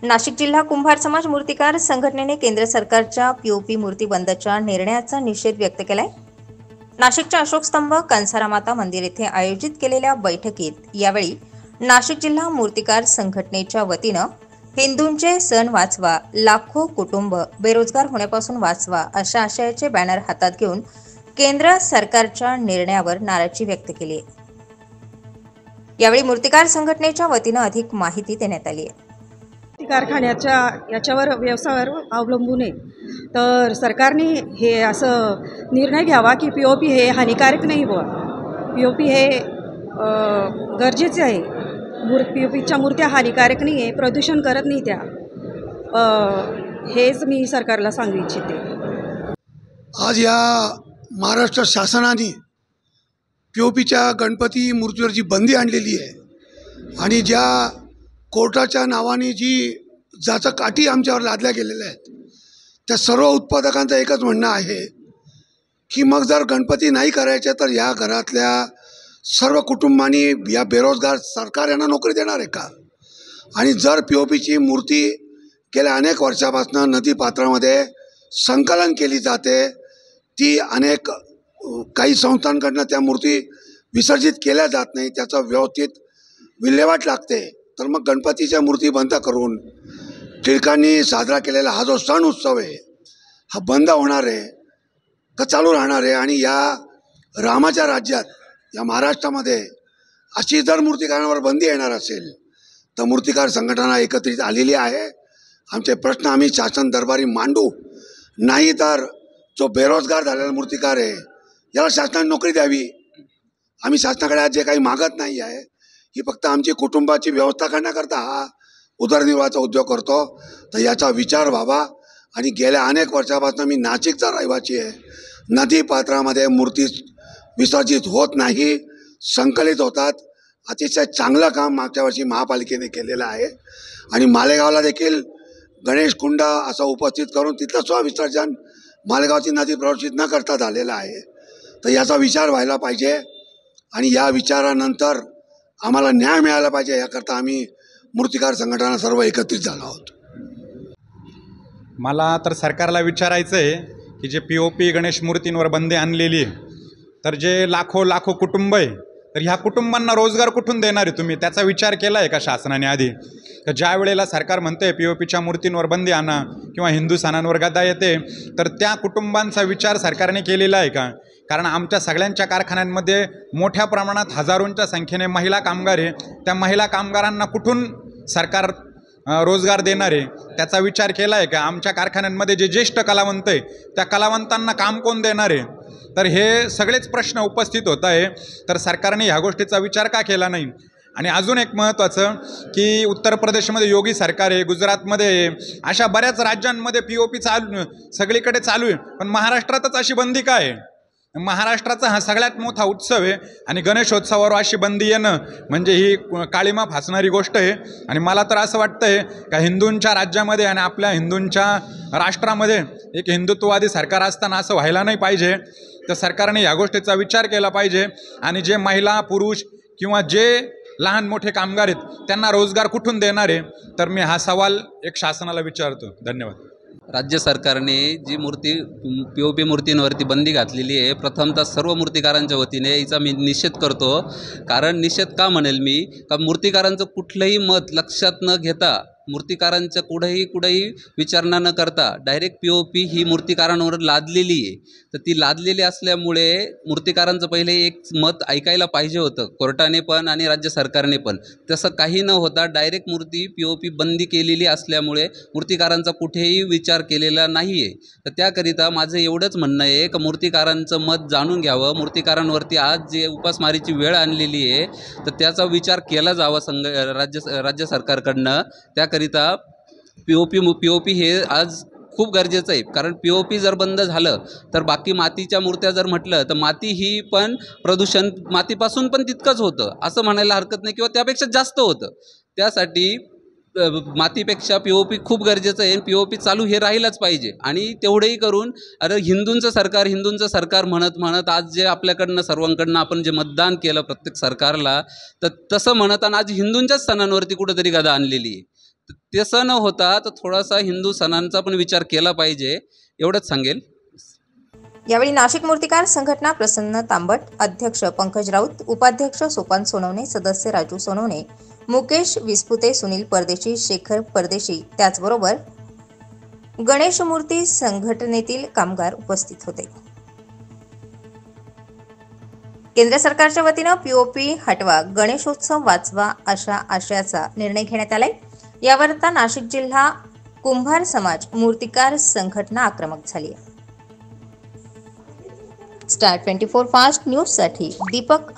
नाशिक जिल्हा कुंभार समाज मूर्तिकार संघटनेने केंद्र सरकारच्या पीओपी मूर्ती बंदच्या निर्णयाचा निषेध व्यक्त केलाय। नाशिकच्या अशोक स्तंभ कंसारा माता मंदिर येथे आयोजित केलेल्या बैठकीत यावेळी नाशिक जिल्हा मूर्तिकार संघटनेच्या वतीनं हिंदूंचे सण वाचवा, लाखो कुटुंब बेरोजगार होण्यापासून वाचवा अशा आशयाचे बॅनर हातात घेऊन केंद्र सरकारच्या निर्णयावर नाराजी व्यक्त केली आहे। यावेळी मूर्तिकार संघटनेच्या वतीनं अधिक माहिती देण्यात आली आहे। कारखान्याच्या याच्यावर व्यवसायावर अवलंबून आहे, तर सरकारने हे असं निर्णय घ्यावा की पीओपी हे हानिकारक नाही बुवा, पीओपी हे गरजेचे आहे। पीओपीच्या मूर्त्या हानिकारक नाही आहे, प्रदूषण करत नाही त्या, हेच मी सरकारला सांगू इच्छिते। आज या महाराष्ट्र शासनाने पीओपीच्या गणपती मूर्तीवर जी बंदी आणलेली आहे आणि ज्या कोर्टाच्या नावाने जी जाचकाठी आमच्यावर लादल्या गेलेल्या आहेत, त्या सर्व उत्पादकांचं एकच म्हणणं आहे की मग जर गणपती नाही करायचे तर या घरातल्या सर्व कुटुंबांनी, या बेरोजगार सरकार यांना नोकरी देणार आहे का? आणि जर पीओपीची मूर्ती गेल्या अनेक वर्षापासून नदीपात्रामध्ये संकलन केली जाते, ती अनेक काही संस्थांकडनं त्या मूर्ती विसर्जित केल्या जात नाही, त्याचं व्यवस्थित विल्हेवाट लागते, तर मग गणपतीच्या मूर्ती बंद करून टिळकांनी साजरा केलेला हा जो सण उत्सव आहे हा बंद होणार आहे का चालू राहणार आहे? आणि या रामाच्या राज्यात, या महाराष्ट्रामध्ये अशी जर मूर्तिकारांवर बंदी येणार असेल तर मूर्तिकार संघटना एकत्रित आलेली आहे। आमचे प्रश्न आम्ही शासन दरबारी मांडू, नाही तर जो बेरोजगार झालेला मूर्तिकार आहे याला शासनाने नोकरी द्यावी। आम्ही शासनाकडे आज जे काही मागत नाही आहे, ही फक्त आमची कुटुंबाची व्यवस्था करण्याकरता हा उदरनिर्वाहाचा उद्योग करतो, तर याचा विचार व्हावा। आणि गेल्या अनेक वर्षापासून मी नाशिकचा रहिवासी आहे, नदीपात्रामध्ये मूर्ती विसर्जित होत नाही, संकलित होतात। अतिशय चांगलं काम मागच्या वर्षी महापालिकेने केलेलं आहे आणि मालेगावला देखील गणेश कुंड असं उपस्थित करून तिथलं स्वविसर्जन मालेगावची नदी प्रदूषित न करता झालेलं आहे। तर याचा विचार व्हायला पाहिजे आणि या विचारानंतर आम्हाला न्याय मिळाला पाहिजे, याकरता आम्ही मूर्तिकार संघटना सर्व एकत्रित झालो आहोत। मला तर सरकारला विचारायचं आहे की जे पीओपी गणेश मूर्तींवर बंदी आणलेली आहे, तर जे लाखो कुटुंब आहे, तर ह्या कुटुंबांना रोजगार कुठून देणार आहे तुम्ही? त्याचा विचार केला आहे का शासनाने आधी? तर ज्या वेळेला सरकार म्हणते पीओपीच्या मूर्तींवर बंदी आणा किंवा हिंदू सणांवर गदा येते, तर त्या कुटुंबांचा विचार सरकारने केलेला आहे का? कारण आमच्या सगळ्यांच्या कारखान्यांमध्ये मोठ्या प्रमाणात हजारोंच्या संख्येने महिला कामगार आहे, त्या महिला कामगारांना कुठून सरकार रोजगार देणार आहे त्याचा विचार केला आहे का? आमच्या कारखान्यांमध्ये जे ज्येष्ठ कलावंत आहे त्या कलावंतांना काम कोण देणार आहे? तर हे सगळेच प्रश्न उपस्थित होत आहे, तर सरकारने ह्या गोष्टीचा विचार का केला नाही? आणि अजून एक महत्त्वाचं की उत्तर प्रदेशमध्ये योगी सरकार आहे, गुजरातमध्ये आहे, अशा बऱ्याच राज्यांमध्ये पीओपी सगळीकडे चालू आहे, पण महाराष्ट्रातच अशी बंदी का आहे? महाराष्ट्राचा हा सगळ्यात मोठा उत्सव आहे आणि गणेशोत्सवावर अशी बंदी येणं म्हणजे ही काळीमा फासणारी गोष्ट आहे। आणि मला तर असं वाटतंय का हिंदूंच्या राज्यामध्ये आणि आपल्या हिंदूंच्या राष्ट्रामध्ये एक हिंदुत्ववादी सरकार असताना असं व्हायला नाही पाहिजे। तर सरकारने ह्या गोष्टीचा विचार केला पाहिजे आणि जे महिला पुरुष किंवा जे लहान मोठे कामगार आहेत त्यांना रोजगार कुठून देणार आहे? तर मी हा सवाल एक शासनाला विचारतो। धन्यवाद। राज्य सरकारने जी पीओपी मूर्तींवरती बंदी घातलेली आहे, प्रथमतः सर्व मूर्तिकारांच्या वतीने याचा मी निषेध करतो। कारण निषेध का म्हणेल मी, का मूर्तिकारांचं कुठलंही मत लक्षात न घेता, मूर्तिकारांचं कुठेही विचारणा न करता डायरेक्ट पीओपी ही मूर्तिकारांवर लादलेली आहे। तर ती लादलेली असल्यामुळे मूर्तिकारांचं पहिले एक मत ऐकायला पाहिजे होतं कोर्टाने पण आणि राज्य सरकारने पण, तसं काही न होता डायरेक्ट मूर्ती पीओपी बंदी केलेली असल्यामुळे मूर्तिकारांचा कुठेही विचार केलेला नाही आहे। तर त्याकरिता माझं एवढंच म्हणणं आहे की मूर्तिकारांचं मत जाणून घ्यावं। मूर्तिकारांवरती आज जे उपासमारीची वेळ आणलेली आहे तर त्याचा विचार केला जावा राज्य सरकारकडनं। त्याकरिता पीओपी हे आज खूप गरजेचं आहे, कारण पीओपी जर बंद झालं तर बाकी मातीच्या मूर्त्या जर म्हटलं तर माती ही पण प्रदूषण मातीपासून पण तितकंच होतं असं म्हणायला हरकत नाही, किंवा त्यापेक्षा जास्त होतं। त्यासाठी मातीपेक्षा पीओपी खूप गरजेचं आहे, पीओपी चालू हे राहिलंच पाहिजे। आणि तेवढंही करून हिंदूंचं सरकार म्हणत आज जे आपल्याकडनं सर्वांकडनं आपण जे मतदान केलं प्रत्येक सरकारला, तर तसं म्हणत आणि आज हिंदूंच्याच सणांवरती कुठंतरी गदा आणलेली आहे। तसं न होता तर थोडासा हिंदू सणांचा पण विचार केला पाहिजे, एवढंच सांगेल. यावेळी नाशिक मूर्तिकार संघटना प्रसन्न तांबट, अध्यक्ष पंकज राऊत, उपाध्यक्ष सोपान सोनवणे, सदस्य राजू सोनवणे, मुकेश विस्पुते, सुनील परदेशी, शेखर परदेशी, त्याचबरोबर गणेश मूर्ती संघटनेतील कामगार उपस्थित होते. केंद्र सरकारच्या वतीनं पीओपी हटवा, गणेशोत्सव वाचवा अशा आशयाचा निर्णय घेण्यात आलाय. यावर आता नाशिक जिल्हा कुंभार समाज मूर्तिकार संघटना आक्रमक झाली आहे. स्टार 24 फास्ट न्यूज साठी दीपक